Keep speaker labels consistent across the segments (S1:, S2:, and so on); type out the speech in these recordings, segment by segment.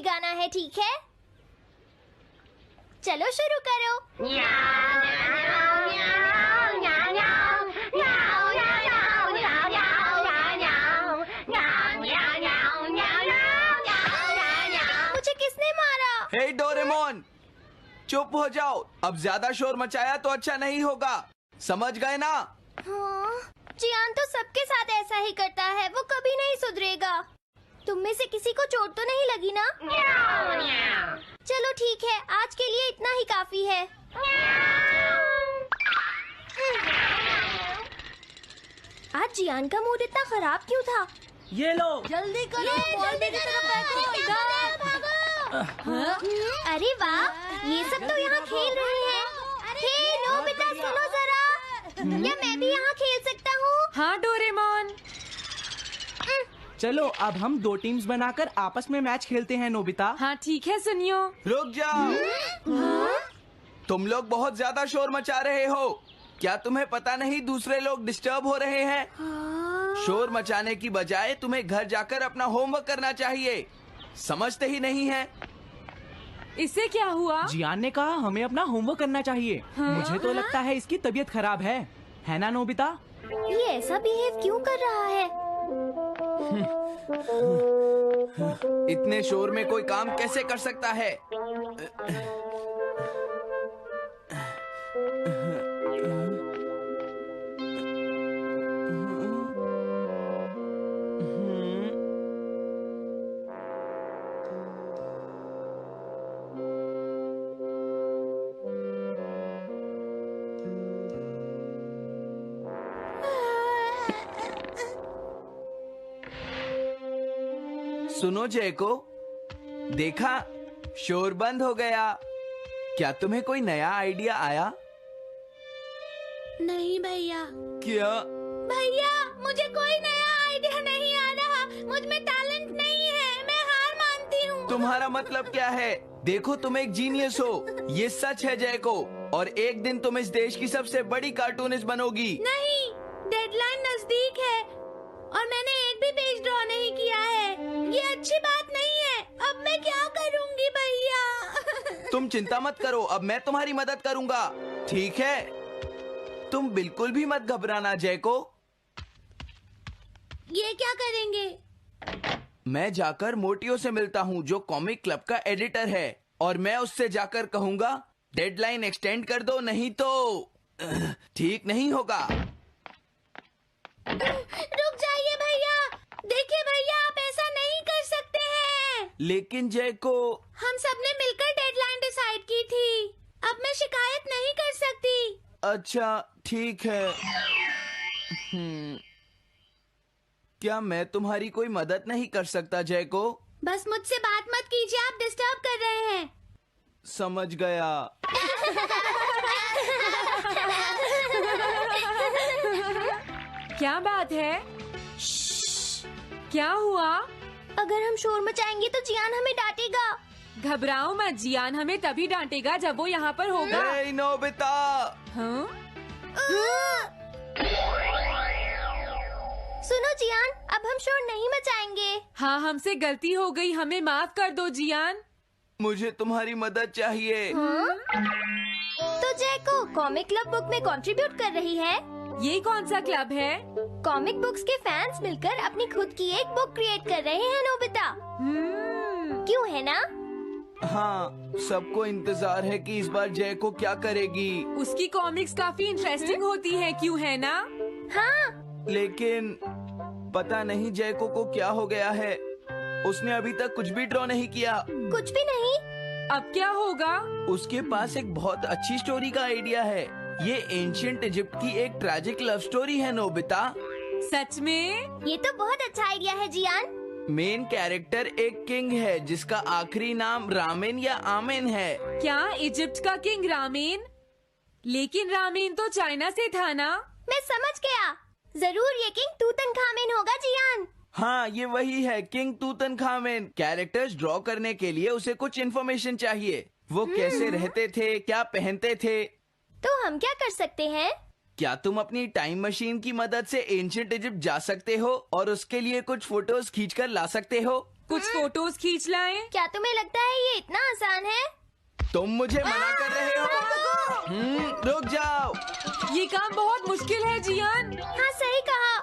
S1: गाना है, ठीक है? चलो शुरू करो। मुझे किसने मारा?
S2: हे डोरेमोन, चुप हो जाओ। अब ज्यादा शोर मचाया तो अच्छा नहीं होगा, समझ गए ना?
S1: हाँ, जियान तो सबके साथ ऐसा ही करता है, वो कभी नहीं सुधरेगा। तुम में से किसी को चोट तो नहीं लगी ना? चलो ठीक है, आज के लिए इतना ही काफी है। आज जियान का मूड इतना खराब क्यों था?
S3: ये लो।
S1: जल्दी करो, अरे वाह, ये सब तो यहाँ खेल रहे हैं। हे नोबिता, सुनो जरा, क्या मैं भी यहाँ खेल सकता हूँ?
S4: हाँ डोरेमोन।
S3: चलो अब हम 2 टीम्स बनाकर आपस में मैच खेलते हैं नोबिता।
S4: हाँ ठीक है, सुनियो।
S2: रुक जाओ। तुम लोग बहुत ज्यादा शोर मचा रहे हो। क्या तुम्हें पता नहीं दूसरे लोग डिस्टर्ब हो रहे हैं? शोर मचाने की बजाय तुम्हें घर जाकर अपना होमवर्क करना चाहिए। समझते ही नहीं है।
S4: इससे क्या हुआ?
S3: जियान ने कहा हमें अपना होमवर्क करना चाहिए। मुझे तो लगता है इसकी तबीयत खराब है ना नोबिता?
S1: ये ऐसा बिहेव क्यों कर रहा है?
S2: इतने शोर में कोई काम कैसे कर सकता है? सुनो जयको, देखा, शोर बंद हो गया। क्या तुम्हें कोई नया आइडिया आया?
S1: नहीं भैया।
S2: क्या?
S1: भैया, मुझे कोई नया आइडिया नहीं आ रहा। मुझ में टैलेंट नहीं है, मैं हार मानती हूँ।
S2: तुम्हारा मतलब क्या है? देखो, तुम एक जीनियस हो, ये सच है जयको। और एक दिन तुम इस देश की सबसे बड़ी कार्टूनिस्ट बनोगी।
S1: नहीं, डेडलाइन नजदीक है और मैंने एक भी पेज ड्रॉ नहीं किया है। ये अच्छी बात नहीं है। अब मैं क्या करूँगी भैया?
S2: तुम चिंता मत करो, अब मैं तुम्हारी मदद करूंगा, ठीक है? तुम बिल्कुल भी मत घबराना जयको।
S1: ये क्या करेंगे?
S2: मैं जाकर मोटियो से मिलता हूँ, जो कॉमिक क्लब का एडिटर है, और मैं उससे जाकर कहूंगा डेडलाइन एक्सटेंड कर दो, नहीं तो ठीक नहीं होगा।
S1: रुक जाइए भैया। देखिए भैया, आप ऐसा नहीं कर सकते हैं।
S2: लेकिन जयको,
S1: हम सबने मिलकर डेडलाइन डिसाइड की थी। अब मैं शिकायत नहीं कर सकती।
S2: अच्छा ठीक है। क्या मैं तुम्हारी कोई मदद नहीं कर सकता जयको?
S1: बस मुझसे बात मत कीजिए, आप डिस्टर्ब कर रहे हैं।
S2: समझ गया।
S4: क्या बात है? क्या हुआ?
S1: अगर हम शोर मचाएंगे तो जियान हमें डांटेगा।
S4: घबराओ मत, जियान हमें तभी डांटेगा जब वो यहाँ पर होगा।
S2: हे नोबिता।
S4: हाँ?
S1: सुनो जियान, अब हम शोर नहीं मचाएंगे।
S4: हाँ, हमसे गलती हो गई, हमें माफ कर दो जियान।
S2: मुझे तुम्हारी मदद चाहिए।
S1: तो जयको कॉमिक क्लब बुक में कंट्रीब्यूट कर रही है।
S4: ये कौन सा क्लब है?
S1: कॉमिक बुक्स के फैंस मिलकर अपनी खुद की एक बुक क्रिएट कर रहे हैं नोबिता। क्यों, है ना?
S2: हाँ, सबको इंतजार है कि इस बार जयको क्या करेगी।
S4: उसकी कॉमिक्स काफी इंटरेस्टिंग होती है, क्यों है ना?
S1: हाँ।
S2: लेकिन पता नहीं जयको को क्या हो गया है। उसने अभी तक कुछ भी ड्रॉ नहीं किया।
S1: कुछ भी नहीं?
S4: अब क्या होगा?
S2: उसके पास एक बहुत अच्छी स्टोरी का आइडिया है। ये एंशिएंट इजिप्ट की एक ट्रैजिक लव स्टोरी है नोबिता।
S4: सच में?
S1: ये तो बहुत अच्छा आइडिया है जियान।
S2: मेन कैरेक्टर एक किंग है जिसका आखिरी नाम रामेन या आमेन है।
S4: क्या इजिप्ट का किंग रामेन? लेकिन रामेन तो चाइना से था ना?
S1: मैं समझ गया, जरूर ये किंग तूतनखामेन होगा जियान।
S2: हाँ, ये वही है, किंग तूतनखामेन। कैरेक्टर्स ड्रॉ करने के लिए उसे कुछ इन्फॉर्मेशन चाहिए। वो कैसे रहते थे, क्या पहनते थे।
S1: तो हम क्या कर सकते हैं?
S2: क्या तुम अपनी टाइम मशीन की मदद से एंशिएंट इजिप्ट जा सकते हो और उसके लिए कुछ फोटोज खींचकर ला सकते हो?
S4: कुछ फोटोज खींच लाएं?
S1: क्या तुम्हें लगता है ये इतना आसान है?
S2: तुम मुझे मना कर रहे हो? रुक जाओ।
S4: ये काम बहुत मुश्किल है जियान।
S1: हाँ सही कहा,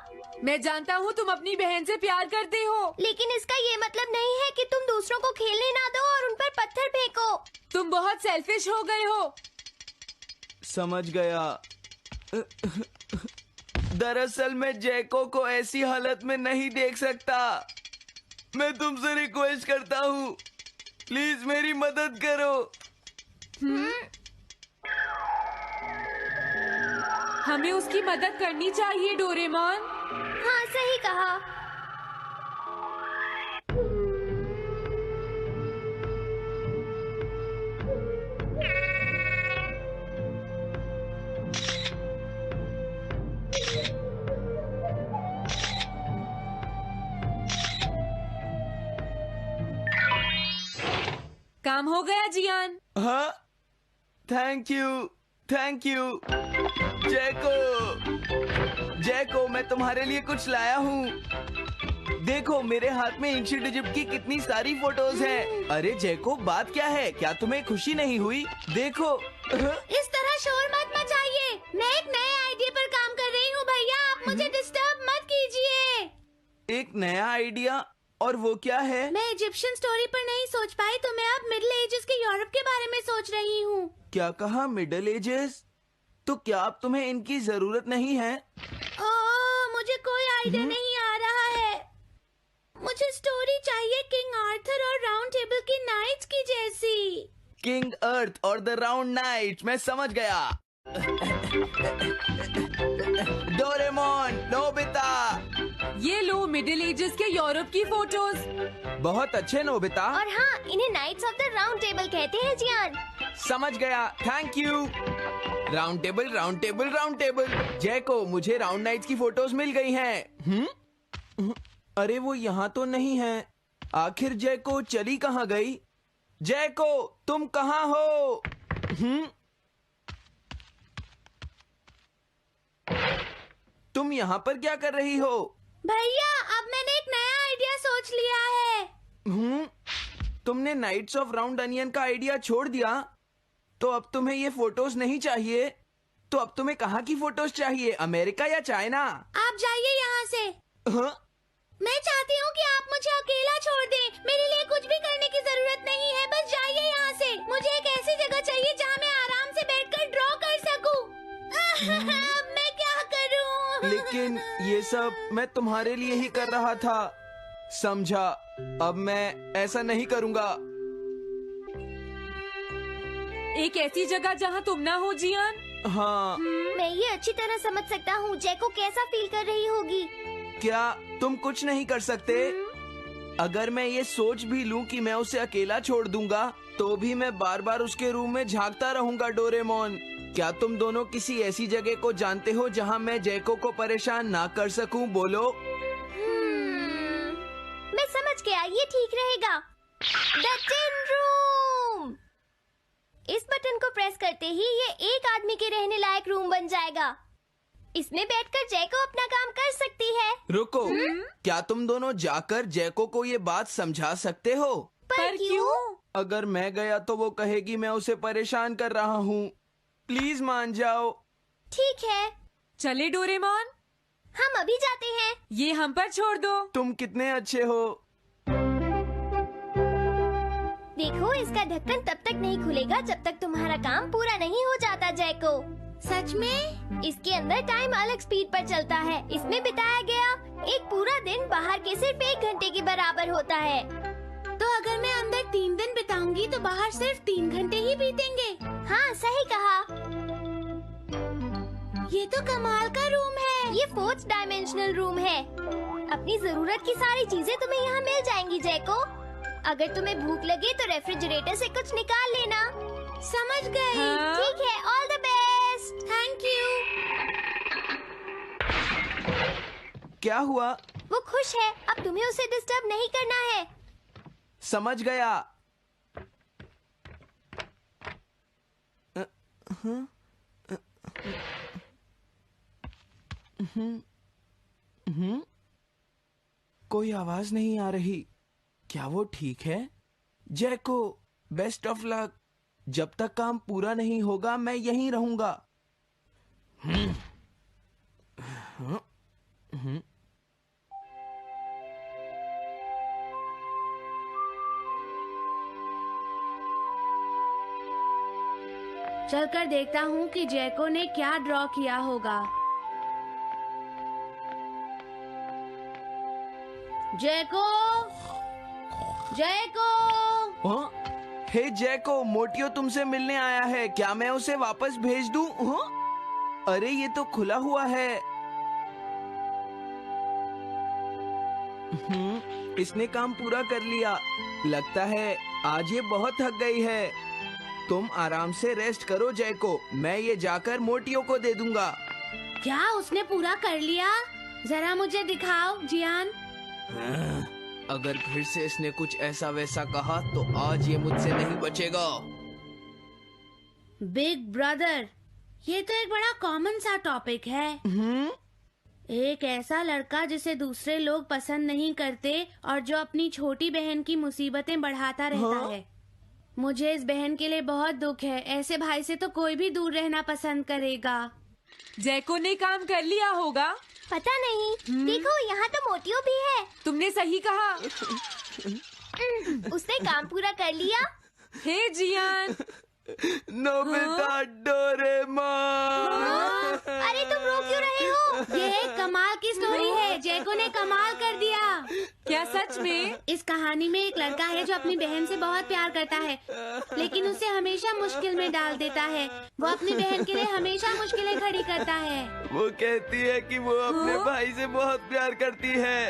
S4: मैं जानता हूँ तुम अपनी बहन से प्यार करते हो,
S1: लेकिन इसका ये मतलब नहीं है कि तुम दूसरों को खेलने ना दो और उन पर पत्थर फेंको।
S4: तुम बहुत सेल्फिश हो गए हो।
S2: समझ गया। दरअसल मैं जैको को ऐसी हालत में नहीं देख सकता। मैं तुमसे रिक्वेस्ट करता हूँ, प्लीज मेरी मदद करो।
S4: हमें उसकी मदद करनी चाहिए डोरेमोन।
S1: हाँ सही कहा।
S4: काम हो गया जियान।
S2: हाँ, थैंक यू जैको। जैको, मैं तुम्हारे लिए कुछ लाया हूँ। देखो मेरे हाथ में एंशिएंट इजिप्ट की कितनी सारी फोटोज हैं। अरे जैको, बात क्या है? क्या तुम्हें खुशी नहीं हुई? देखो।
S1: इस तरह शोर मत मचाइए, मैं एक नए आइडिया पर काम कर रही हूँ भैया, आप मुझे डिस्टर्ब मत कीजिए।
S2: एक नया आइडिया? और वो क्या है?
S1: मैं इजिप्शियन स्टोरी पर नहीं सोच पाई तो मैं अब मिडिल एजेस के यूरोप के बारे में सोच रही हूँ।
S2: क्या कहा? Middle edges? तो क्या अब तुम्हें इनकी जरूरत नहीं है?
S1: ओह, मुझे कोई आइडिया नहीं आ रहा है। मुझे स्टोरी चाहिए किंग आर्थर और राउंड टेबल की नाइट्स की जैसी।
S2: किंग अर्थ और द राउंड नाइट, मैं समझ गया। Doraemon, Nobita.
S4: ये लो मिडिल एजेस के यूरोप की फोटोज।
S2: बहुत अच्छे नोबिता।
S1: और हाँ, इन्हें knights of the round table कहते हैं जियान।
S2: समझ गया, thank you. Round table, round table, round table. Jaiko, मुझे राउंड नाइट्स की फोटोज मिल गई हैं। अरे वो यहाँ तो नहीं है। आखिर जैको चली कहाँ गई? जैको, तुम कहाँ हो? तुम यहाँ पर क्या कर रही हो?
S1: भैया, अब मैंने एक नया आइडिया सोच लिया है।
S2: तुमने नाइट्स ऑफ राउंड अनियन का आइडिया छोड़ दिया? तो अब तुम्हें ये फोटोज नहीं चाहिए? तो अब तुम्हें कहाँ की फोटोज चाहिए? अमेरिका या चाइना?
S1: आप जाइए यहाँ से।
S2: हाँ?
S1: मैं चाहती हूँ कि आप मुझे अकेला छोड़ दें। मेरे लिए कुछ भी करने की जरूरत नहीं है, बस जाइए यहाँ से। मुझे एक ऐसी जगह चाहिए जहाँ मैं आराम से बैठकर ड्रॉ कर सकूँ। मैं क्या करूँ?
S2: लेकिन ये सब मैं तुम्हारे लिए ही कर रहा था, समझा? अब मैं ऐसा नहीं करूँगा।
S4: एक ऐसी जगह जहाँ तुम ना हो जियान।
S2: हाँ।
S1: मैं ये अच्छी तरह समझ सकता हूँ जैको कैसा फील कर रही होगी।
S2: क्या तुम कुछ नहीं कर सकते? अगर मैं ये सोच भी लूं कि मैं उसे अकेला छोड़ दूंगा, तो भी मैं बार बार उसके रूम में झांकता रहूंगा। डोरेमोन, क्या तुम दोनों किसी ऐसी जगह को जानते हो जहां मैं जैको को परेशान ना कर सकूं? बोलो।
S1: मैं समझ गया, ये ठीक रहेगा। The tin room. इस बटन को प्रेस करते ही ये एक आदमी के रहने लायक रूम बन जाएगा। इसमें बैठकर जैको अपना काम कर सकती है।
S2: रुको, क्या तुम दोनों जाकर जैको को ये बात समझा सकते हो?
S4: पर क्यों?
S2: अगर मैं गया तो वो कहेगी मैं उसे परेशान कर रहा हूँ। प्लीज मान जाओ।
S1: ठीक है,
S4: चले डोरेमोन,
S1: हम अभी जाते हैं।
S4: ये हम पर छोड़ दो।
S2: तुम कितने अच्छे हो।
S1: देखो, इसका ढक्कन तब तक नहीं खुलेगा जब तक तुम्हारा काम पूरा नहीं हो जाता जैको। सच में? इसके अंदर टाइम अलग स्पीड पर चलता है। इसमें बिताया गया एक पूरा दिन बाहर के सिर्फ 1 घंटे के बराबर होता है। तो अगर मैं अंदर 3 दिन बिताऊंगी तो बाहर सिर्फ 3 घंटे ही बीतेंगे। हाँ सही कहा। ये तो कमाल का रूम है। ये 4th डायमेंशनल रूम है। अपनी जरूरत की सारी चीजें तुम्हें यहाँ मिल जाएंगी जैको। अगर तुम्हें भूख लगे तो रेफ्रिजरेटर से कुछ निकाल लेना। समझ गई।
S4: हाँ?
S1: ठीक है, all the best. Thank you.
S2: क्या हुआ?
S1: वो खुश है, अब तुम्हें उसे डिस्टर्ब नहीं करना है।
S2: समझ गया। कोई आवाज नहीं आ रही। क्या वो ठीक है? जैको, बेस्ट ऑफ लक। जब तक काम पूरा नहीं होगा मैं यहीं रहूंगा।
S5: चलकर देखता हूँ कि जैको ने क्या ड्रॉ किया होगा। जैको, जैको।
S2: हाँ? हे जैको, मोटियो तुमसे मिलने आया है। क्या मैं उसे वापस भेज दूं? हाँ? अरे ये तो खुला हुआ है। इसने काम पूरा कर लिया। लगता है आज ये बहुत थक गई है। तुम आराम से रेस्ट करो जैको, मैं ये जाकर मोटियो को दे दूंगा।
S5: क्या उसने पूरा कर लिया? जरा मुझे दिखाओ जियान।
S2: अगर फिर से इसने कुछ ऐसा वैसा कहा तो आज ये मुझसे नहीं बचेगा।
S5: बिग ब्रदर, ये तो एक बड़ा कॉमन सा टॉपिक है। एक ऐसा लड़का जिसे दूसरे लोग पसंद नहीं करते और जो अपनी छोटी बहन की मुसीबतें बढ़ाता रहता है। मुझे इस बहन के लिए बहुत दुख है। ऐसे भाई से तो कोई भी दूर रहना पसंद करेगा।
S4: जैको ने काम कर लिया होगा।
S1: पता नहीं। देखो यहाँ तो मोटियो भी है।
S4: तुमने सही कहा।
S1: उसने काम पूरा कर लिया।
S4: Hey Gian.
S2: Nobita, Doraemon.
S1: अरे तुम रो क्यों रहे हो?
S5: ये एक कमाल की स्टोरी है। जैको ने कमाल कर दिया।
S4: क्या सच में?
S5: इस कहानी में एक लड़का है जो अपनी बहन से बहुत प्यार करता है, लेकिन उसे हमेशा मुश्किल में डाल देता है। वो अपनी बहन के लिए हमेशा मुश्किलें खड़ी करता है।
S2: वो कहती है कि वो अपने भाई से बहुत प्यार करती है।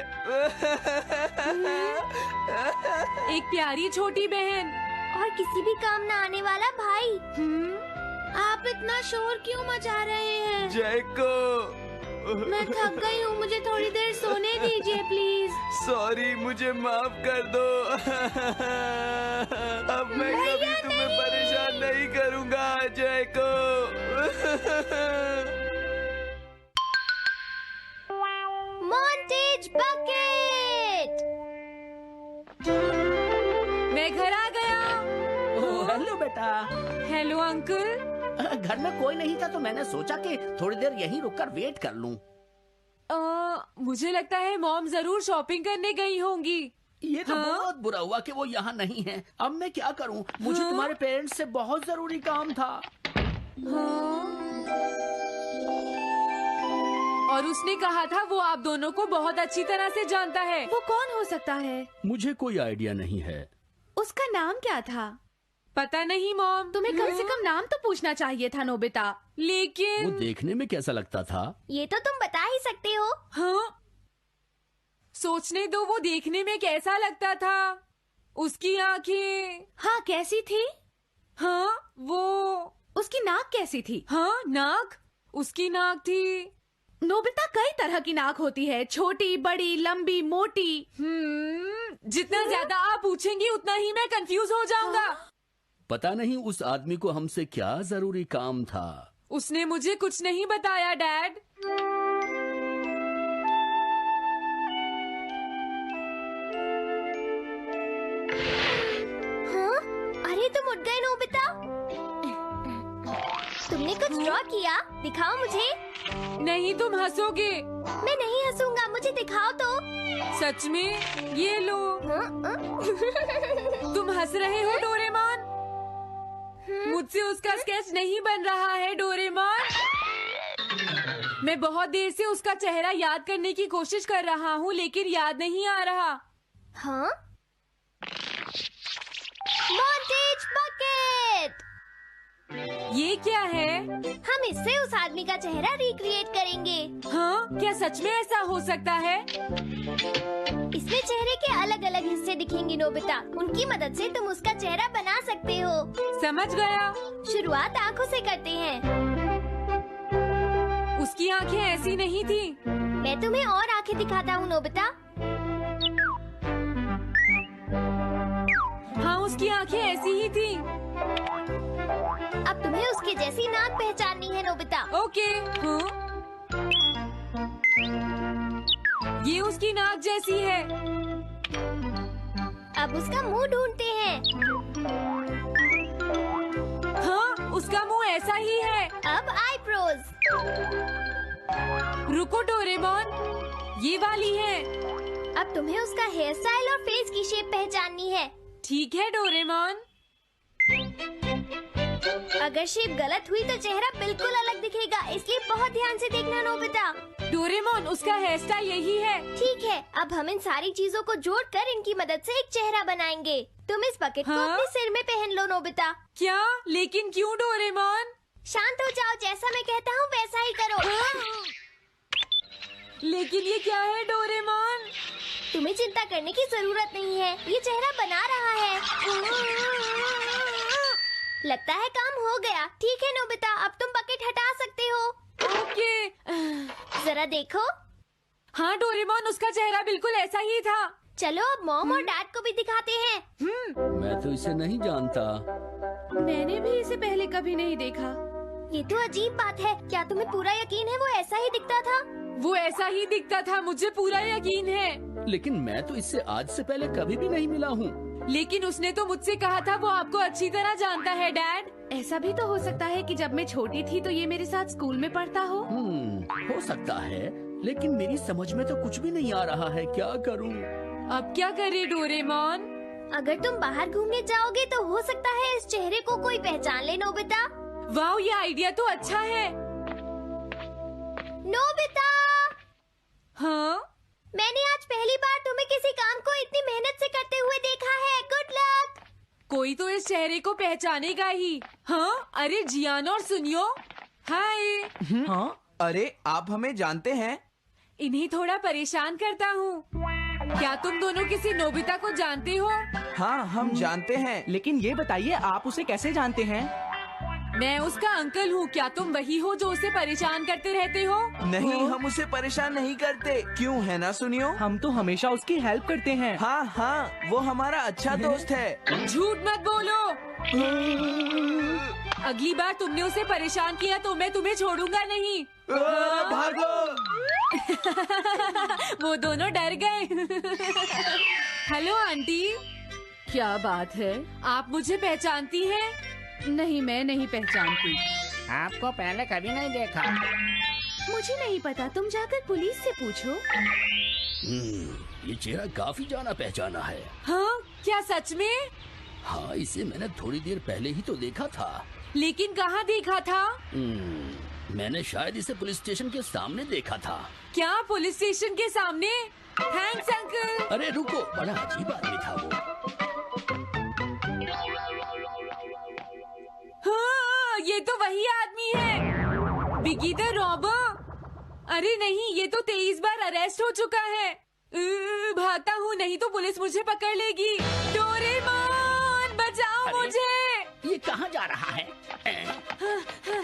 S4: एक प्यारी छोटी बहन
S1: और किसी भी काम न आने वाला भाई।
S5: आप इतना शोर क्यों मचा रहे हैं?
S2: जैको,
S5: मैं थक गई हूँ, मुझे थोड़ी देर सोने दीजिए प्लीज।
S2: सॉरी, मुझे माफ कर दो। अब मैं कभी तुम्हें परेशान नहीं करूँगा जैको।
S1: Montage bucket.
S4: मैं घर आ गया।
S6: ओह, हेलो बेटा।
S4: Hello uncle.
S6: घर में कोई नहीं था तो मैंने सोचा कि थोड़ी देर यहीं रुककर वेट कर लूं।
S4: मुझे लगता है मॉम जरूर शॉपिंग करने गई होंगी।
S6: ये तो बहुत बुरा हुआ कि वो यहाँ नहीं है। अब मैं क्या करूं? मुझे तुम्हारे पेरेंट्स से बहुत जरूरी काम था।
S4: और उसने कहा था वो आप दोनों को बहुत अच्छी तरह से जानता है।
S5: वो कौन हो सकता है?
S6: मुझे कोई आइडिया नहीं है।
S5: उसका नाम क्या था?
S4: पता नहीं मॉम।
S5: तुम्हें कम से कम नाम तो पूछना चाहिए था नोबिता।
S6: वो
S4: लेकिन
S6: देखने में कैसा लगता था?
S1: ये तो तुम बता ही सकते हो।
S4: हाँ, सोचने दो वो देखने में कैसा लगता था। उसकी आंखें।
S5: हाँ, कैसी थी?
S4: हाँ, वो।
S5: उसकी नाक कैसी थी?
S4: हाँ, नाक। उसकी नाक थी।
S5: नोबिता, कई तरह की नाक होती है, छोटी, बड़ी, लंबी, मोटी।
S4: जितना ज्यादा आप पूछेंगी उतना ही मैं कंफ्यूज हो जाऊंगा।
S6: पता नहीं उस आदमी को हमसे क्या जरूरी काम था।
S4: उसने मुझे कुछ नहीं बताया डैड।
S1: हाँ? अरे तुम उठ गए नोबिता। तुमने कुछ ड्रॉ किया? दिखाओ मुझे।
S4: नहीं, तुम हंसोगे।
S1: मैं नहीं हंसूंगा, मुझे दिखाओ तो।
S4: सच में? ये लो। तुम हंस रहे हो डोरेमोन? मुझसे उसका स्केच नहीं बन रहा है डोरेमोन। मैं बहुत देर से उसका चेहरा याद करने की कोशिश कर रहा हूँ लेकिन याद नहीं आ रहा।
S1: हाँ? Montage bucket.
S4: ये क्या है?
S1: हम इससे उस आदमी का चेहरा रिक्रिएट करेंगे।
S4: हाँ, क्या सच में ऐसा हो सकता है?
S1: इसमें चेहरे के अलग अलग हिस्से दिखेंगे नोबिता। उनकी मदद से तुम उसका चेहरा बना सकते हो।
S4: समझ गया।
S1: शुरुआत आँखों से करते हैं।
S4: उसकी आंखें ऐसी नहीं थी।
S1: मैं तुम्हें और आँखें दिखाता हूँ नोबिता।
S4: हाँ, उसकी आंखें ऐसी ही थी।
S1: अब तुम्हें उसके जैसी नाक पहचाननी है नोबिता।
S4: ओके। हाँ? ये उसकी नाक जैसी है।
S1: अब उसका मुंह ढूंढते हैं।
S4: हाँ, उसका मुंह ऐसा ही है।
S1: अब आईब्रोज।
S4: रुको डोरेमोन, ये वाली है।
S1: अब तुम्हें उसका हेयर स्टाइल और फेस की शेप पहचाननी है।
S4: ठीक है डोरेमोन।
S1: अगर शेप गलत हुई तो चेहरा बिल्कुल अलग दिखेगा, इसलिए बहुत ध्यान से देखना नोबिता।
S4: डोरेमोन, उसका हेयर स्टाइल यही है।
S1: ठीक है, अब हम इन सारी चीजों को जोड़कर इनकी मदद से एक चेहरा बनाएंगे। तुम इस बकेट को
S4: हाँ?
S1: अपने सिर में पहन लो नोबिता।
S4: क्या? लेकिन क्यों डोरेमोन?
S1: शांत हो जाओ, जैसा मैं कहता हूँ वैसा ही करो।
S4: लेकिन ये क्या है डोरेमोन?
S1: तुम्हें चिंता करने की जरूरत नहीं है, ये चेहरा बना रहा है। लगता है काम हो गया। ठीक है नोबिता, अब तुम बकेट हटा सकते हो।
S4: ओके।
S1: जरा देखो।
S4: हाँ डोरेमोन, उसका चेहरा बिल्कुल ऐसा ही था।
S1: चलो अब मॉम और डैड को भी दिखाते हैं।
S6: मैं तो इसे नहीं जानता।
S5: मैंने भी इसे पहले कभी नहीं देखा।
S1: ये तो अजीब बात है। क्या तुम्हें पूरा यकीन है वो ऐसा ही दिखता था?
S4: वो ऐसा ही दिखता था, मुझे पूरा यकीन है।
S6: लेकिन मैं तो इससे आज से पहले कभी भी नहीं मिला हूँ।
S4: लेकिन उसने तो मुझसे कहा था वो आपको अच्छी तरह जानता है डैड।
S5: ऐसा भी तो हो सकता है कि जब मैं छोटी थी तो ये मेरे साथ स्कूल में पढ़ता हो।
S6: हो सकता है, लेकिन मेरी समझ में तो कुछ भी नहीं आ रहा है। क्या करूँ?
S4: अब क्या करे डोरेमोन?
S1: अगर तुम बाहर घूमने जाओगे तो हो सकता है इस चेहरे को कोई पहचान ले नोबिता।
S4: वाह, ये आइडिया तो अच्छा है।
S1: नोबिता,
S4: हाँ?
S1: मैंने आज पहली बार तुम्हें किसी काम को इतनी मेहनत से करते हुए देखा है। Good luck.
S4: कोई तो इस चेहरे को पहचानेगा ही। हाँ? अरे जियान और सुनियो, हाय।
S3: हाँ?
S2: अरे आप हमें जानते हैं?
S4: इन्हें थोड़ा परेशान करता हूँ। क्या तुम दोनों किसी नोबिता को जानते हो?
S2: हाँ, हम जानते हैं।
S3: लेकिन ये बताइए आप उसे कैसे जानते हैं?
S4: मैं उसका अंकल हूँ। क्या तुम वही हो जो उसे परेशान करते रहते हो?
S2: नहीं, हम उसे परेशान नहीं करते। क्यों, है ना सुनियो?
S3: हम तो हमेशा उसकी हेल्प करते हैं।
S2: हाँ हाँ, वो हमारा अच्छा दोस्त है।
S4: झूठ मत बोलो। अगली बार तुमने उसे परेशान किया तो मैं तुम्हें छोड़ूंगा नहीं।
S2: भागो।
S4: वो दोनों डर गए। हेलो आंटी, क्या बात है? आप मुझे पहचानती हैं?
S5: नहीं, मैं नहीं पहचानती।
S6: आपको पहले कभी नहीं देखा।
S5: मुझे नहीं पता, तुम जाकर पुलिस से पूछो।
S6: ये चेहरा काफी जाना पहचाना है।
S4: हाँ? क्या सच में?
S6: हाँ, इसे मैंने थोड़ी देर पहले ही तो देखा था।
S4: लेकिन कहाँ देखा था?
S6: मैंने शायद इसे पुलिस स्टेशन के सामने देखा था।
S4: क्या पुलिस स्टेशन के सामने? Thanks uncle.
S6: अरे रुको, बड़ा अजीब आदमी था वो।
S4: हाँ, ये तो वही आदमी है, बिगी द रॉबर। अरे नहीं, ये तो 23 बार अरेस्ट हो चुका है। भागता हूँ, नहीं तो पुलिस मुझे पकड़ लेगी। डोरेमोन, बचाओ मुझे।
S6: ये कहाँ जा रहा है?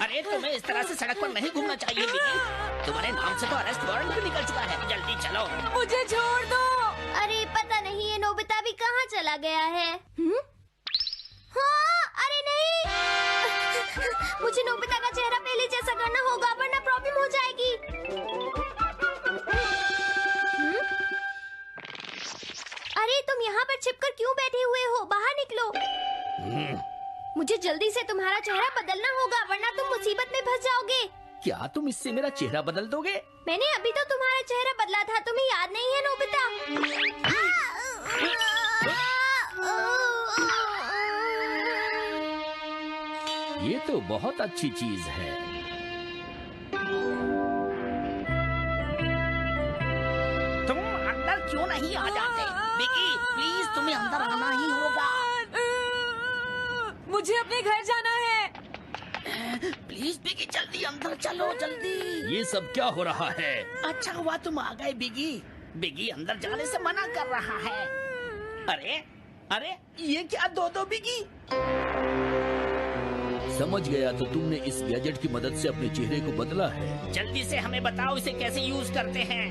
S6: अरे तुम्हें इस तरह से सड़क पर नहीं घूमना चाहिए बिगी। तुम्हारे नाम से तो अरेस्ट वारंट भी निकल चुका है। जल्दी चलो।
S4: मुझे छोड़ दो।
S1: अरे पता नहीं ये नोबिता भी कहाँ चला गया है। हाँ, अरे नहीं। मुझे नोबिता का चेहरा पहले जैसा करना होगा वरना प्रॉब्लम हो जाएगी। अरे तुम यहाँ पर छिपकर क्यों बैठे हुए हो? बाहर निकलो। मुझे जल्दी से तुम्हारा चेहरा बदलना होगा वरना तुम मुसीबत में फंस जाओगे।
S6: क्या तुम इससे मेरा चेहरा बदल दोगे?
S1: मैंने अभी तो तुम्हारा चेहरा बदला था, तुम्हें याद नहीं है नोबिता?
S6: ये तो बहुत अच्छी चीज है। तुम अंदर क्यों नहीं आ जाते? बिगी, प्लीज तुम्हें अंदर आना ही होगा।
S4: मुझे अपने घर जाना है।
S6: प्लीज बिगी, जल्दी अंदर चलो, जल्दी। ये सब क्या हो रहा है? अच्छा हुआ तुम आ गए बिगी। बिगी अंदर जाने से मना कर रहा है। अरे अरे, ये क्या दो बिगी? समझ गया, तो तुमने इस गैजेट की मदद से अपने चेहरे को बदला है। जल्दी से हमें बताओ इसे कैसे यूज करते हैं।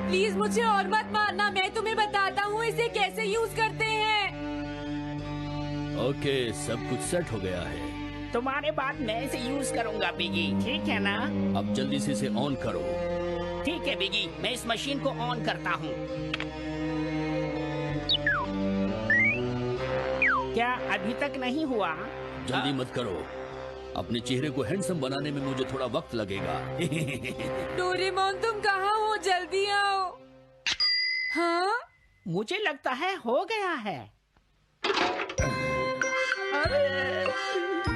S4: प्लीज मुझे और मत मारना, मैं तुम्हें बताता हूँ इसे कैसे यूज करते हैं।
S6: ओके, सब कुछ सेट हो गया है। तुम्हारे बाद मैं इसे यूज करूंगा बिगी, ठीक है ना? अब जल्दी से इसे ऑन करो। ठीक है बिगी, मैं इस मशीन को ऑन करता हूँ। क्या अभी तक नहीं हुआ? जल्दी मत करो, अपने चेहरे को हैंडसम बनाने में मुझे थोड़ा वक्त लगेगा।
S4: डोरेमोन तुम कहाँ हो? जल्दी आओ। हाँ?
S6: मुझे लगता है हो गया है।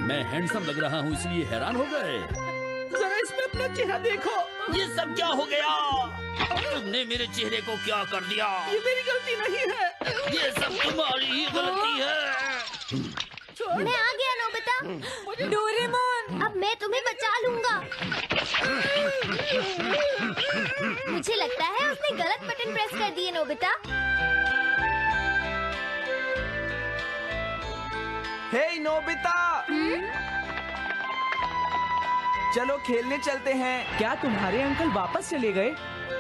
S6: मैं हैंडसम लग रहा हूँ इसलिए हैरान हो गए। जरा इसमें अपना चेहरा देखो। ये सब क्या हो गया? तुमने मेरे चेहरे को क्या कर दिया? ये मेरी गलती नहीं है, ये सब तुम्हारी ही गलती है।
S1: मैं आ गया नोबिता।
S4: डोरेमोन
S1: अब मैं तुम्हें बचा लूंगा। मुझे लगता है उसने गलत बटन प्रेस कर दिए नोबिता।
S2: हे नोबिता, चलो खेलने चलते हैं।
S3: क्या तुम्हारे अंकल वापस चले गए?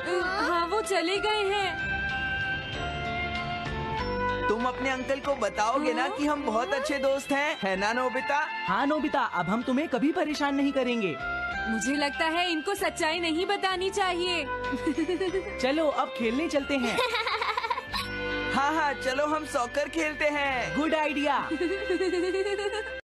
S4: हाँ वो चले गए हैं।
S2: तुम अपने अंकल को बताओगे ना कि हम बहुत अच्छे दोस्त हैं, है ना नोबिता?
S3: हाँ नोबिता, अब हम तुम्हें कभी परेशान नहीं करेंगे।
S4: मुझे लगता है इनको सच्चाई नहीं बतानी चाहिए।
S3: चलो अब खेलने चलते हैं।
S2: हाँ हाँ, चलो हम सॉकर खेलते हैं।
S3: Good idea.